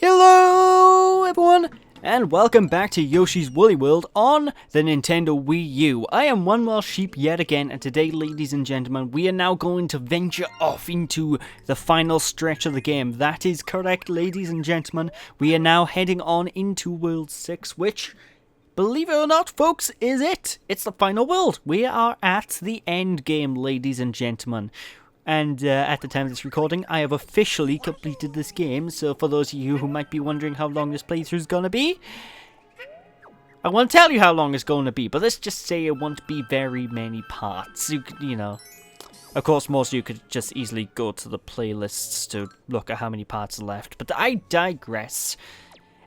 Hello everyone, and welcome back to Yoshi's Woolly World on the Nintendo Wii U. I am One More Sheep yet again, and today, ladies and gentlemen, we are now going to venture off into the final stretch of the game. That is correct, ladies and gentlemen. We are now heading on into World 6, which, believe it or not, folks, is it. It's the final world. We are at the end game, ladies and gentlemen. And at the time of this recording, I have officially completed this game. So for those of you who might be wondering how long this playthrough is going to be, I won't tell you how long it's going to be. But let's just say it won't be very many parts. You know, of course, most of you could just easily go to the playlists to look at how many parts are left. But I digress.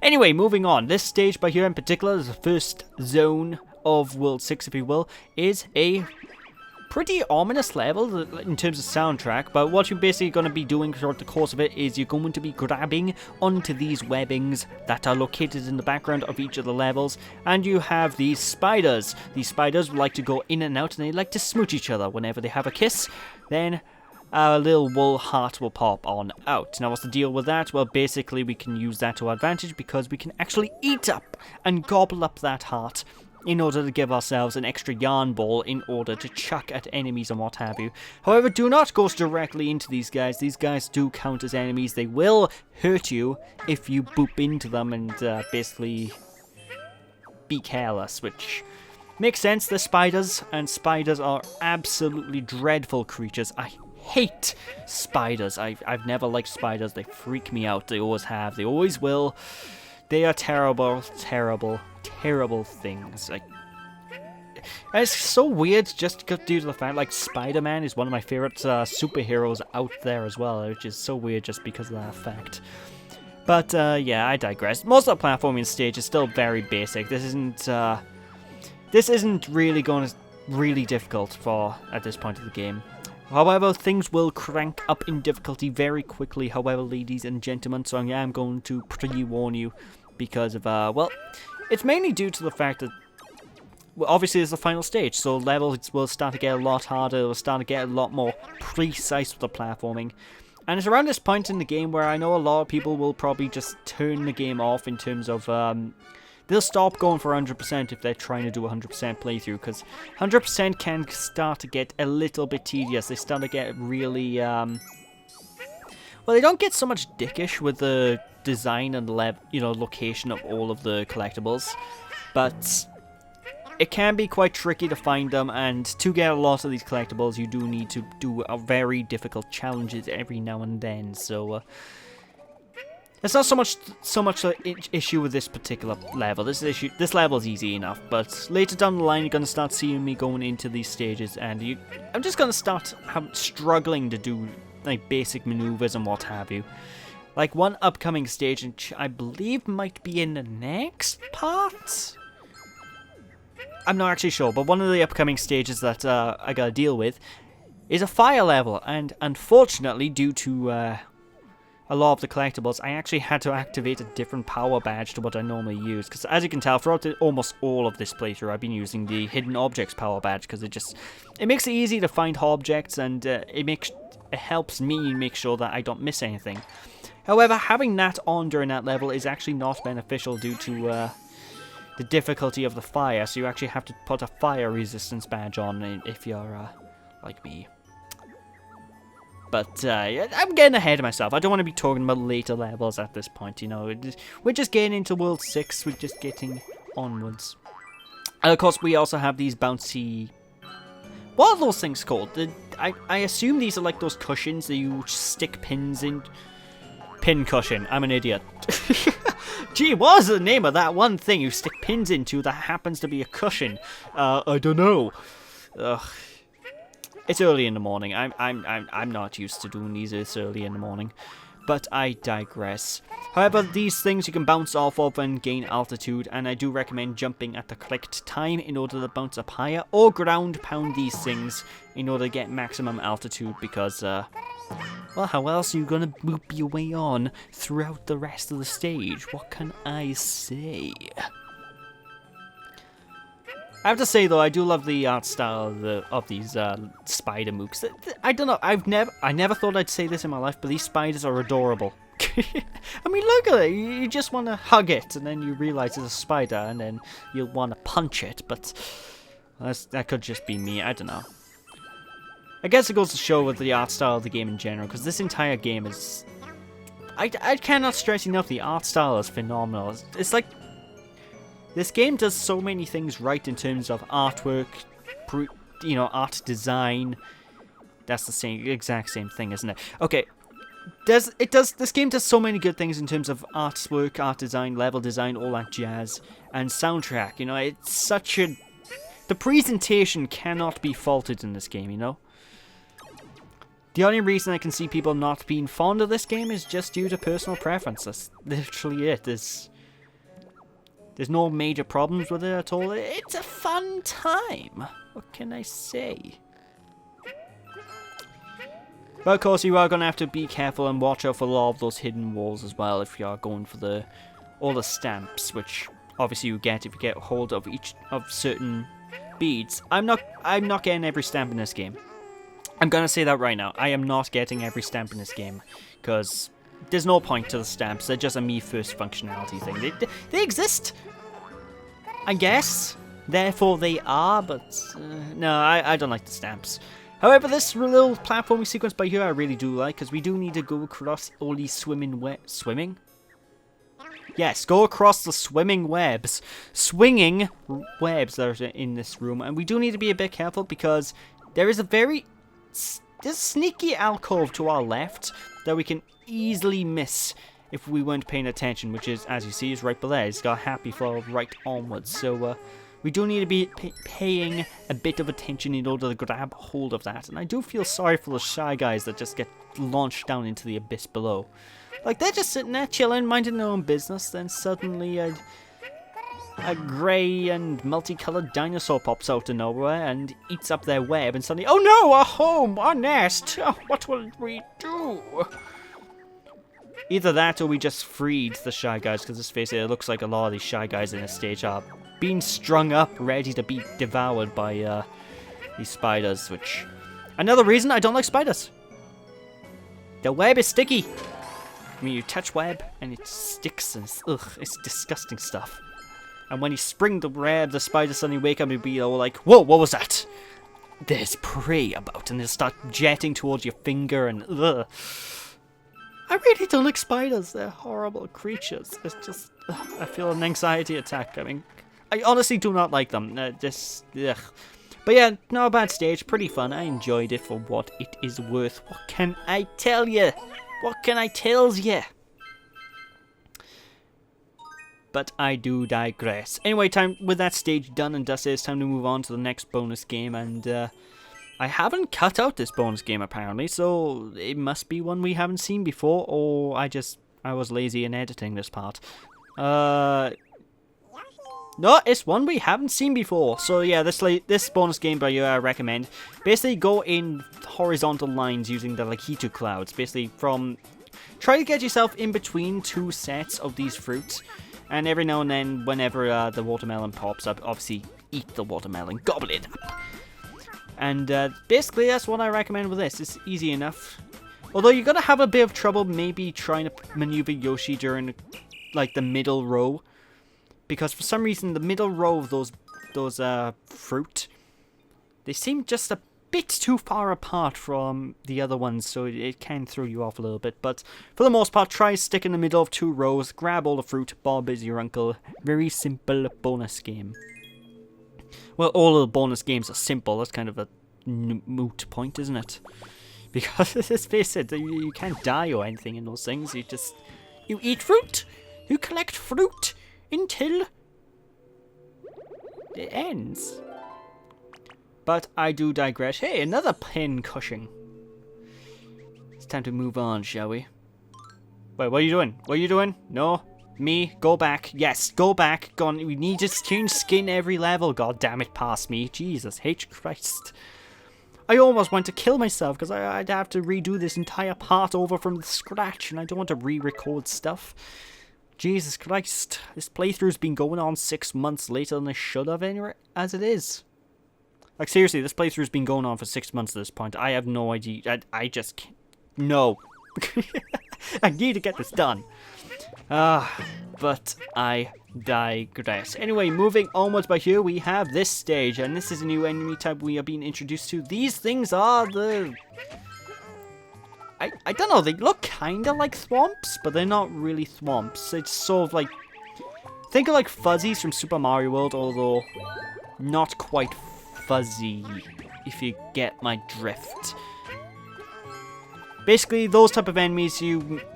Anyway, moving on. This stage by here in particular, the first zone of World 6, if you will, is a pretty ominous level in terms of soundtrack, but what you're basically going to be doing throughout the course of it is you're going to be grabbing onto these webbings that are located in the background of each of the levels, and you have these spiders. These spiders like to go in and out, and they like to smooch each other. Whenever they have a kiss, then a little wool heart will pop on out. Now, what's the deal with that? Well, basically we can use that to our advantage because we can actually eat up and gobble up that heart in order to give ourselves an extra yarn ball in order to chuck at enemies and what have you. However, do not go directly into these guys. These guys do count as enemies. They will hurt you if you boop into them and basically be careless, which makes sense. They're spiders, and spiders are absolutely dreadful creatures. I hate spiders. I've never liked spiders. They freak me out. They always have. They always will. They are terrible, terrible, terrible things. Like, and it's so weird just due to the fact, like, Spider-Man is one of my favorite superheroes out there as well, which is so weird just because of that fact. But, yeah, I digress. Most of the platforming stage is still very basic. This isn't really going to really difficult at this point of the game. However, things will crank up in difficulty very quickly, however, ladies and gentlemen, so I am going to pre-warn you because of, well, it's mainly due to the fact that, well, obviously it's the final stage, so levels will start to get a lot harder, it will start to get a lot more precise with the platforming. And it's around this point in the game where I know a lot of people will probably just turn the game off in terms of, they'll stop going for 100% if they're trying to do a 100% playthrough, because 100% can start to get a little bit tedious. They start to get really, well, they don't get so much dickish with the design and location of all of the collectibles, but it can be quite tricky to find them, and to get a lot of these collectibles, you do need to do a very difficult challenges every now and then, so, it's not so much an issue with this particular level. This level is easy enough, but later down the line, you're going to start seeing me going into these stages, and I'm just going to start struggling to do like basic maneuvers and what have you. Like one upcoming stage, which I believe might be in the next part. I'm not actually sure, but one of the upcoming stages that I got to deal with is a fire level, and unfortunately, due to a lot of the collectibles, I actually had to activate a different power badge to what I normally use, because as you can tell, throughout almost all of this playthrough, I've been using the hidden objects power badge, because it makes it easy to find objects, and it helps me make sure that I don't miss anything. However, having that on during that level is actually not beneficial due to the difficulty of the fire, so you actually have to put a fire resistance badge on if you're like me. But I'm getting ahead of myself. I don't want to be talking about later levels at this point, you know. We're just getting into World 6. We're just getting onwards. And of course, we also have these bouncy... What are those things called? I assume these are like those cushions that you stick pins in. Pin cushion. I'm an idiot. Gee, what is the name of that one thing you stick pins into that happens to be a cushion? I don't know. Ugh. It's early in the morning. I'm not used to doing these this early in the morning, but I digress. However, these things you can bounce off of and gain altitude, and I do recommend jumping at the correct time in order to bounce up higher, or ground pound these things in order to get maximum altitude, because well, how else are you gonna boop your way on throughout the rest of the stage? What can I say? I have to say though, I do love the art style of these spider mooks. I don't know. I never thought I'd say this in my life, but these spiders are adorable. I mean, look at it. You just want to hug it, and then you realize it's a spider, and then you'll want to punch it, but that could just be me. I don't know. I guess it goes to show with the art style of the game in general, because this entire game is... I cannot stress enough, the art style is phenomenal. It's like... This game does so many things right in terms of artwork, you know, art design. That's the exact same thing, isn't it? Okay. This game does so many good things in terms of artwork, art design, level design, all that jazz, and soundtrack. You know, it's such a... The presentation cannot be faulted in this game, you know? The only reason I can see people not being fond of this game is just due to personal preference. That's literally it. There's no major problems with it at all. It's a fun time. What can I say? But of course, you are going to have to be careful and watch out for a lot of those hidden walls as well if you are going for all the stamps, which obviously you get if you get hold of each of certain beads. I'm not getting every stamp in this game. I'm going to say that right now. I am not getting every stamp in this game because there's no point to the stamps. They're just a me first functionality thing. They exist, I guess. Therefore they are, but no, I don't like the stamps. However, this little platforming sequence by here I really do like, because we do need to go across all these swimming? Yes, go across the swinging webs that are in this room, and we do need to be a bit careful because there is there's a sneaky alcove to our left that we can easily miss if we weren't paying attention, which is, as you see, is right below. It's got happy flow right onwards, so we do need to be paying a bit of attention in order to grab hold of that. And I do feel sorry for the shy guys that just get launched down into the abyss below. Like, they're just sitting there chilling, minding their own business, then suddenly a grey and multicolored dinosaur pops out of nowhere and eats up their web, and suddenly, oh no, our home, our nest, oh, what will we do? Either that or we just freed the shy guys, because let's face it, it looks like a lot of these shy guys in this stage are being strung up, ready to be devoured by these spiders, which... Another reason I don't like spiders. The web is sticky. I mean, you touch web and it sticks and it's disgusting stuff. And when you spring the web, the spiders suddenly wake up and be all like, whoa, what was that? There's prey about, and they'll start jetting towards your finger and ugh. I really don't like spiders. They're horrible creatures. It's just, I feel an anxiety attack coming. I honestly do not like them. Ugh. But yeah, not a bad stage. Pretty fun. I enjoyed it for what it is worth. What can I tell you? What can I tell you? But I do digress. Anyway, time with that stage done and dusted, it's time to move on to the next bonus game. And I haven't cut out this bonus game apparently, so it must be one we haven't seen before, or I was lazy in editing this part. No, it's one we haven't seen before. So yeah, this bonus game by you I recommend. Basically go in horizontal lines using the Lakitu clouds. Basically try to get yourself in between two sets of these fruits. And every now and then, whenever the watermelon pops up, obviously eat the watermelon, gobble it up. And basically that's what I recommend with this. It's easy enough. Although you're going to have a bit of trouble maybe trying to maneuver Yoshi during like the middle row. Because for some reason the middle row of those fruit, they seem just a bit too far apart from the other ones, so it can throw you off a little bit. But for the most part, try stick in the middle of two rows, grab all the fruit, Bob is your uncle. Very simple bonus game. Well, all of the bonus games are simple. That's kind of a moot point, isn't it? Because let's face it, you can't die or anything in those things. You eat fruit, you collect fruit until it ends. But I do digress. Hey, another pin cushion. It's time to move on, shall we? Wait, what are you doing? What are you doing? No? Me? Go back. Yes, go back. Go on. We need to change skin every level. God damn it, past me. Jesus H. Christ. I almost want to kill myself because I'd have to redo this entire part over from scratch, and I don't want to re-record stuff. Jesus Christ. This playthrough's been going on 6 months later than it should have, anyway, as it is. Like, seriously, this playthrough's been going on for 6 months at this point. I have no idea. I just can't. No. I need to get this done. But I digress. Anyway, moving onwards by here, we have this stage, and this is a new enemy type we are being introduced to. These things are the... I don't know, they look kind of like thwomps, but they're not really thwomps. It's sort of like... Think of like fuzzies from Super Mario World, although not quite fuzzy, if you get my drift. Basically, those type of enemies,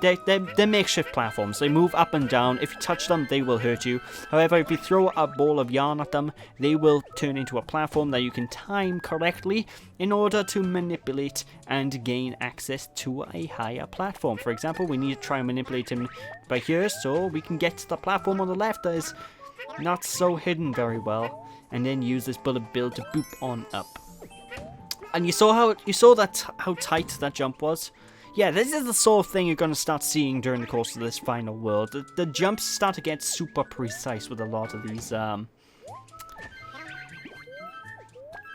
they're makeshift platforms. They move up and down. If you touch them, they will hurt you. However, if you throw a ball of yarn at them, they will turn into a platform that you can time correctly in order to manipulate and gain access to a higher platform. For example, we need to try and manipulate him by here so we can get to the platform on the left that is not so hidden very well, and then use this bullet bill to boop on up. And you saw how tight that jump was? Yeah, this is the sort of thing you're going to start seeing during the course of this final world. The jumps start to get super precise with a lot of these,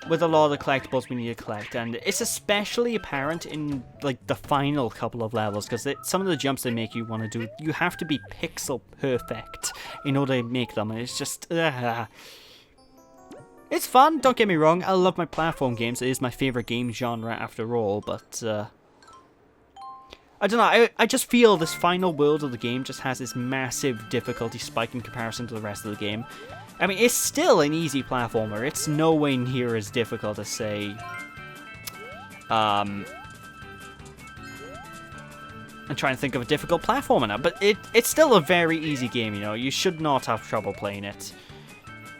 with a lot of the collectibles we need to collect. And it's especially apparent in, like, the final couple of levels, because some of the jumps they make you want to do, you have to be pixel perfect in order to make them, and it's just, It's fun, don't get me wrong, I love my platform games, it is my favourite game genre after all, but, I don't know, I just feel this final world of the game just has this massive difficulty spike in comparison to the rest of the game. I mean, it's still an easy platformer, it's nowhere near as difficult as, say, I'm trying to think of a difficult platformer now, but it's still a very easy game, you know, you should not have trouble playing it,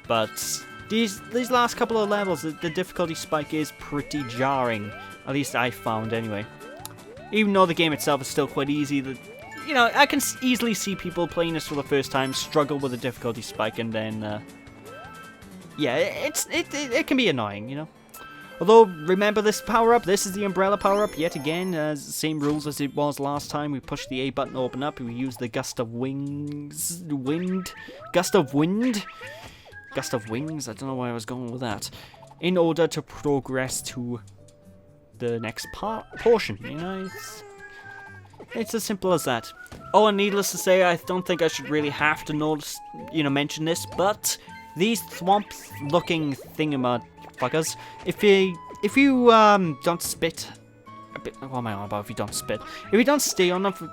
but... These last couple of levels, the difficulty spike is pretty jarring. At least I found, anyway. Even though the game itself is still quite easy, you know, I can easily see people playing this for the first time struggle with the difficulty spike, and then, yeah, it can be annoying, you know. Although, remember this power-up, this is the umbrella power-up, yet again, same rules as it was last time. We push the A button to open up, we use the gust of wings, gust of wind? Gust of wings? I don't know why I was going with that. In order to progress to the next portion, you know? It's as simple as that. Oh, and needless to say, I don't think I should really have to mention this, but these thwomp-looking thingamajiggas, if you don't spit... What am I on about if you don't spit? If you don't stay on them for...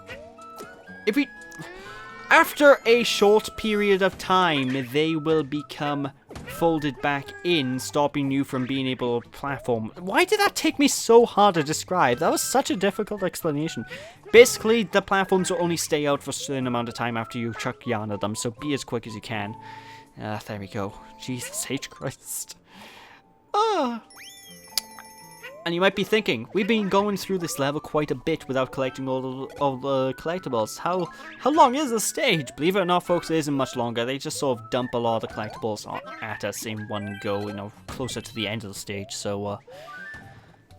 After a short period of time, they will become folded back in, stopping you from being able to platform. Why did that take me so hard to describe? That was such a difficult explanation. Basically, the platforms will only stay out for a certain amount of time after you chuck yarn at them, so be as quick as you can. There we go. Jesus H. Christ. And you might be thinking, we've been going through this level quite a bit without collecting all the collectibles. How long is the stage? Believe it or not, folks, it isn't much longer. They just sort of dump a lot of the collectibles at us in one go, you know, closer to the end of the stage. So,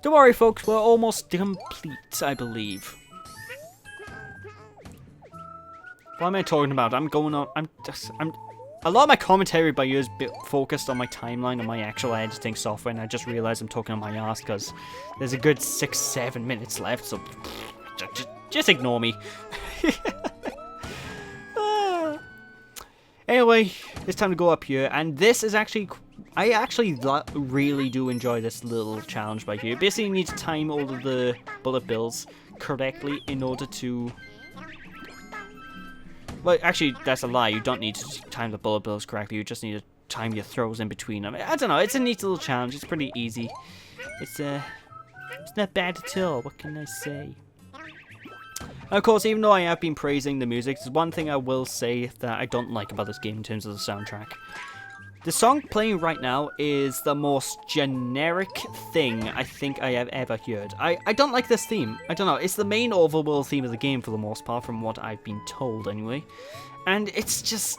don't worry, folks, we're almost complete, I believe. What am I talking about? A lot of my commentary by you is focused on my timeline and my actual editing software, and I just realized I'm talking on my ass because there's a good 6-7 minutes left, so just ignore me. Anyway, it's time to go up here, and this is actually... I actually really do enjoy this little challenge by here. Basically, you need to time all of the bullet bills correctly in order to... Well, actually, that's a lie. You don't need to time the bullet bills correctly. You just need to time your throws in between them. I don't know. It's a neat little challenge. It's pretty easy. It's not bad at all. What can I say? And of course, even though I have been praising the music, there's one thing I will say that I don't like about this game in terms of the soundtrack. The song playing right now is the most generic thing I think I have ever heard. I don't like this theme. I don't know. It's the main overworld theme of the game for the most part, from what I've been told anyway. And it's just...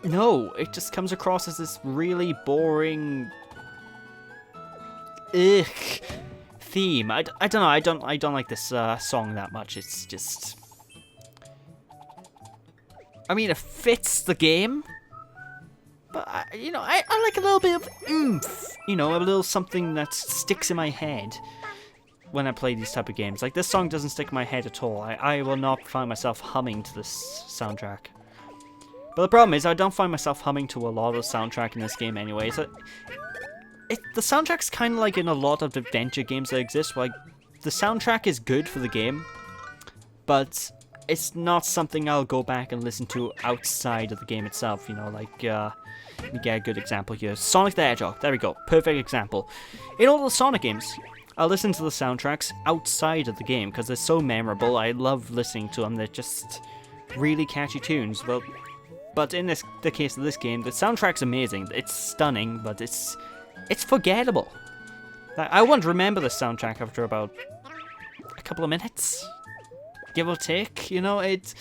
No, it just comes across as this really boring... theme. I don't know. I don't like this song that much. It's just... I mean, it fits the game. But, you know, I like a little bit of oomph, you know, a little something that sticks in my head. when I play these type of games. Like, this song doesn't stick in my head at all. I will not find myself humming to this soundtrack. But the problem is, I don't find myself humming to a lot of the soundtrack in this game anyway. So the soundtrack's kind of like in a lot of adventure games that exist. Like, the soundtrack is good for the game, but it's not something I'll go back and listen to outside of the game itself. You know, like, let me get a good example here. Sonic the Hedgehog. There we go. Perfect example. In all the Sonic games, I'll listen to the soundtracks outside of the game because they're so memorable. I love listening to them. They're just really catchy tunes. Well, but in the case of this game, the soundtrack's amazing. It's stunning, but it's forgettable. I won't remember the soundtrack after about a couple of minutes, give or take. You know, it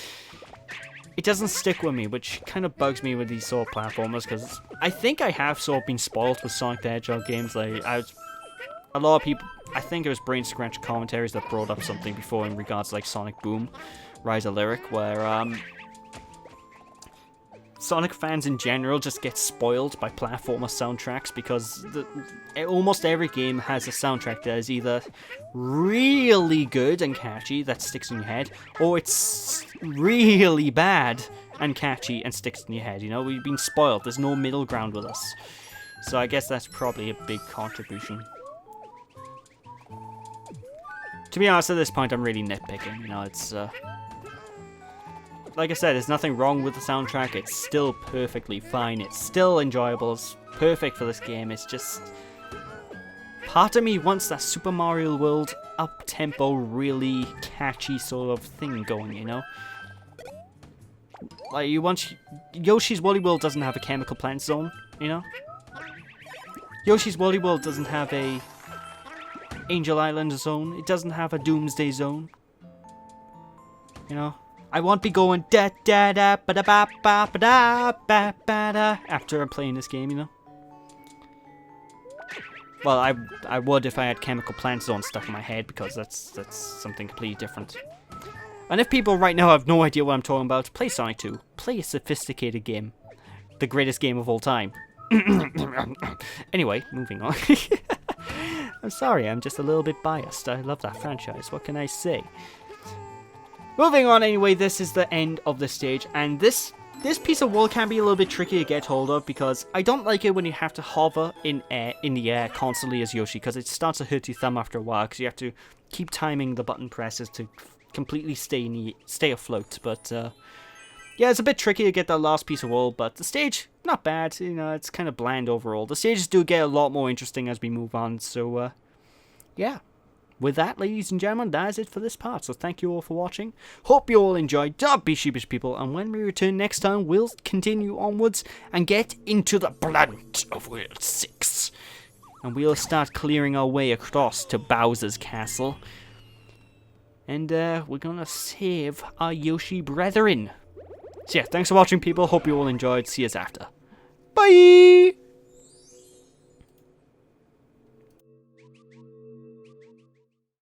doesn't stick with me, which kind of bugs me with these sort of platformers, because I think I have sort of been spoiled with Sonic the Hedgehog games. Like, a lot of people, I think it was Brain Scratch commentaries that brought up something before in regards to, like, Sonic Boom, Rise of Lyric, where Sonic fans in general just get spoiled by platformer soundtracks, because almost every game has a soundtrack that is either really good and catchy that sticks in your head, or it's really bad and catchy and sticks in your head. You know, we've been spoiled. There's no middle ground with us. So I guess that's probably a big contribution. To be honest, at this point, I'm really nitpicking. You know, it's like I said, there's nothing wrong with the soundtrack. It's still perfectly fine. It's still enjoyable. It's perfect for this game. It's just, part of me wants that Super Mario World up-tempo, really catchy sort of thing going, you know? Like, you want... Yoshi's Woolly World doesn't have a chemical plant zone, you know? Yoshi's Woolly World doesn't have a Angel Island zone. It doesn't have a Doomsday zone. You know? I won't be going da da da ba da ba ba ba da ba ba da after I'm playing this game, you know? Well, I would if I had Chemical Plant Zone stuck in my head, because that's something completely different. And if people right now have no idea what I'm talking about, play Sonic 2. Play a sophisticated game. The greatest game of all time. Anyway, moving on. I'm sorry, I'm just a little bit biased. I love that franchise. What can I say? Moving on anyway, this is the end of the stage, and this piece of wall can be a little bit tricky to get hold of, because I don't like it when you have to hover in the air constantly as Yoshi, because it starts to hurt your thumb after a while, because you have to keep timing the button presses to completely stay afloat. But yeah, it's a bit tricky to get that last piece of wall, but the stage, not bad. You know, it's kind of bland overall. The stages do get a lot more interesting as we move on, so yeah. With that, ladies and gentlemen, that is it for this part. So thank you all for watching. Hope you all enjoyed. Don't be sheepish, people. And when we return next time, we'll continue onwards and get into the blunt of World 6. And we'll start clearing our way across to Bowser's castle. And we're going to save our Yoshi brethren. So yeah, thanks for watching, people. Hope you all enjoyed. See us after. Bye!